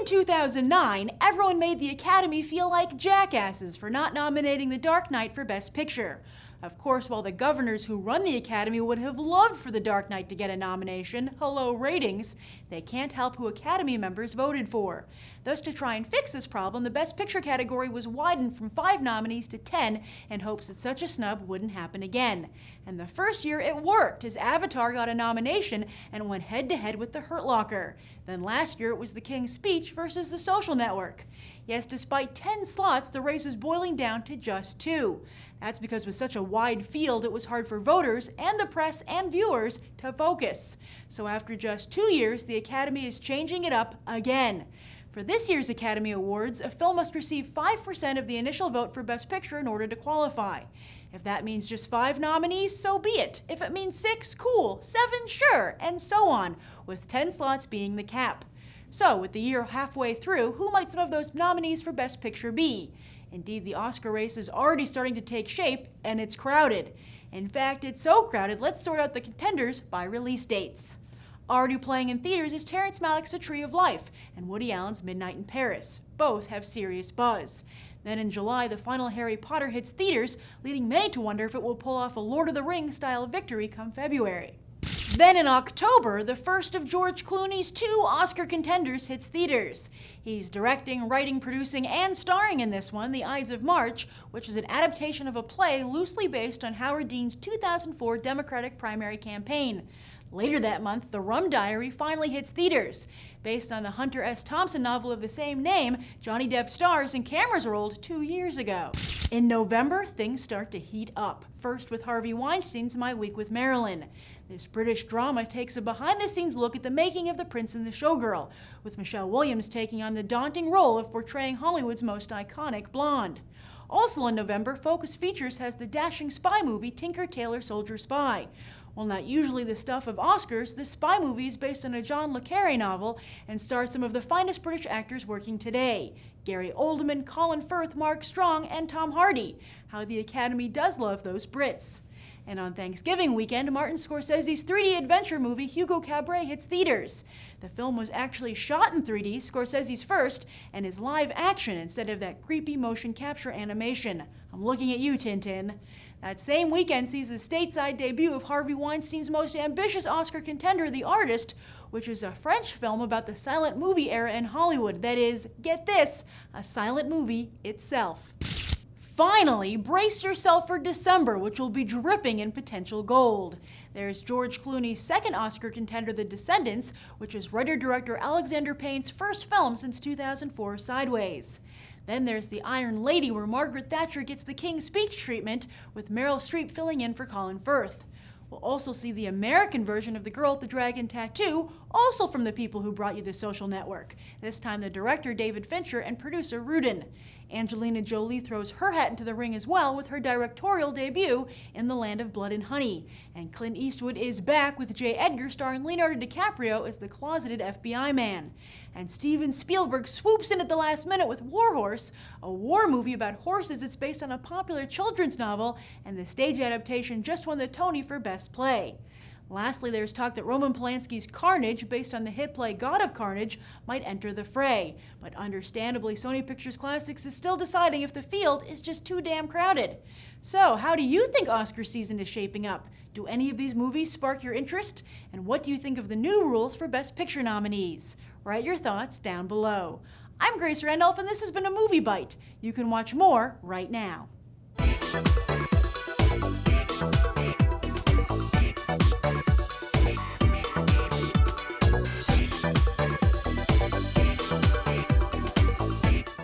2009, everyone made the Academy feel like jackasses for not nominating The Dark Knight for Best Picture. Of course, while the governors who run the Academy would have loved for The Dark Knight to get a nomination, hello ratings, they can't help who Academy members voted for. Thus, to try and fix this problem, the Best Picture category was widened from 5 nominees to 10 in hopes that such a snub wouldn't happen again. And the first year it worked, as Avatar got a nomination and went head-to-head with The Hurt Locker. Then last year it was The King's Speech versus The Social Network. Yes, despite 10 slots, the race was boiling down to just 2. That's because with such a wide field, it was hard for voters and the press and viewers to focus. So after just 2 years, the Academy is changing it up again. For this year's Academy Awards, a film must receive 5% of the initial vote for Best Picture in order to qualify. If that means just 5 nominees, so be it. If it means 6, cool, 7, sure, and so on, with 10 slots being the cap. So, with the year halfway through, who might some of those nominees for Best Picture be? Indeed, the Oscar race is already starting to take shape, and it's crowded. In fact, it's so crowded, let's sort out the contenders by release dates. Already playing in theaters is Terrence Malick's A Tree of Life and Woody Allen's Midnight in Paris. Both have serious buzz. Then in July, the final Harry Potter hits theaters, leading many to wonder if it will pull off a Lord of the Rings-style victory come February. Then in October, the first of George Clooney's 2 Oscar contenders hits theaters. He's directing, writing, producing, and starring in this one, The Ides of March, which is an adaptation of a play loosely based on Howard Dean's 2004 Democratic primary campaign. Later that month, The Rum Diary finally hits theaters. Based on the Hunter S. Thompson novel of the same name, Johnny Depp stars and cameras rolled 2 years ago. In November, things start to heat up. First with Harvey Weinstein's My Week with Marilyn. This British drama takes a behind-the-scenes look at the making of The Prince and the Showgirl, with Michelle Williams taking on the daunting role of portraying Hollywood's most iconic blonde. Also in November, Focus Features has the dashing spy movie Tinker, Tailor, Soldier, Spy. While not usually the stuff of Oscars, this spy movie is based on a John le Carré novel and stars some of the finest British actors working today. Gary Oldman, Colin Firth, Mark Strong, and Tom Hardy. How the Academy does love those Brits. And on Thanksgiving weekend, Martin Scorsese's 3D adventure movie Hugo Cabret hits theaters. The film was actually shot in 3D, Scorsese's first, and is live action instead of that creepy motion capture animation. I'm looking at you, Tintin. That same weekend sees the stateside debut of Harvey Weinstein's most ambitious Oscar contender, The Artist, which is a French film about the silent movie era in Hollywood. That is, get this, a silent movie itself. Finally, brace yourself for December, which will be dripping in potential gold. There's George Clooney's second Oscar contender, The Descendants, which is writer-director Alexander Payne's first film since 2004, Sideways. Then there's The Iron Lady, where Margaret Thatcher gets the King's Speech treatment, with Meryl Streep filling in for Colin Firth. We'll also see the American version of The Girl with the Dragon Tattoo, also from the people who brought you The Social Network. This time the director David Fincher and producer Rudin. Angelina Jolie throws her hat into the ring as well with her directorial debut in The Land of Blood and Honey. And Clint Eastwood is back with J. Edgar starring Leonardo DiCaprio as the closeted FBI man. And Steven Spielberg swoops in at the last minute with War Horse, a war movie about horses that's based on a popular children's novel, and the stage adaptation just won the Tony for Best Play. Lastly, there's talk that Roman Polanski's Carnage, based on the hit play God of Carnage, might enter the fray. But understandably, Sony Pictures Classics is still deciding if the field is just too damn crowded. So, how do you think Oscar season is shaping up? Do any of these movies spark your interest? And what do you think of the new rules for Best Picture nominees? Write your thoughts down below. I'm Grace Randolph, and this has been a Movie Bite. You can watch more right now.